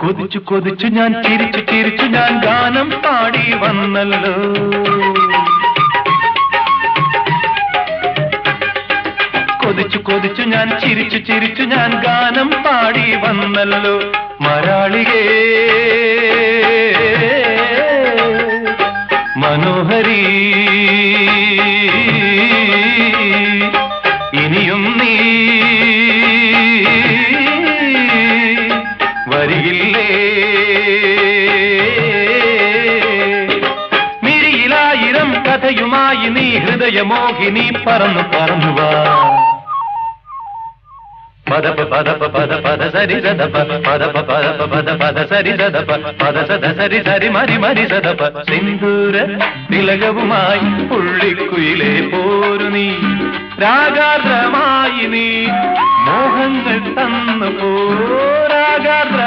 കൊതിച്ചു കൊതിച്ചു ഞാൻ ചിരിച്ചു ചിരിച്ചു ഞാൻ ഗാനം പാടി വന്നല്ലോ. കൊതിച്ചു കൊതിച്ചു ഞാൻ ചിരിച്ചു ചിരിച്ചു ഞാൻ ഗാനം പാടി വന്നല്ലോ. മരാളികേ മനോഹരി ഇനിയും നീ വരികില്ലേ? മിഴിയിലായിരം കഥയുമായി നീ ഹൃദയമോഹിനി പറന്നു പറന്നുവാ. പദപ പദപ പദ പദ സരി സദപ പദപ പദപ പദ പദ സരി സദപ പദ സദ സരി സരി മരി മരി സദപ. സിന്ദൂര തിലകവുമായി പുള്ളിക്കുയിലേ പോരു നീ, രാഗാർദ്രമായി നീ മോഹങ്ങൾ തന്നു പോ. രാഗാർദ്ര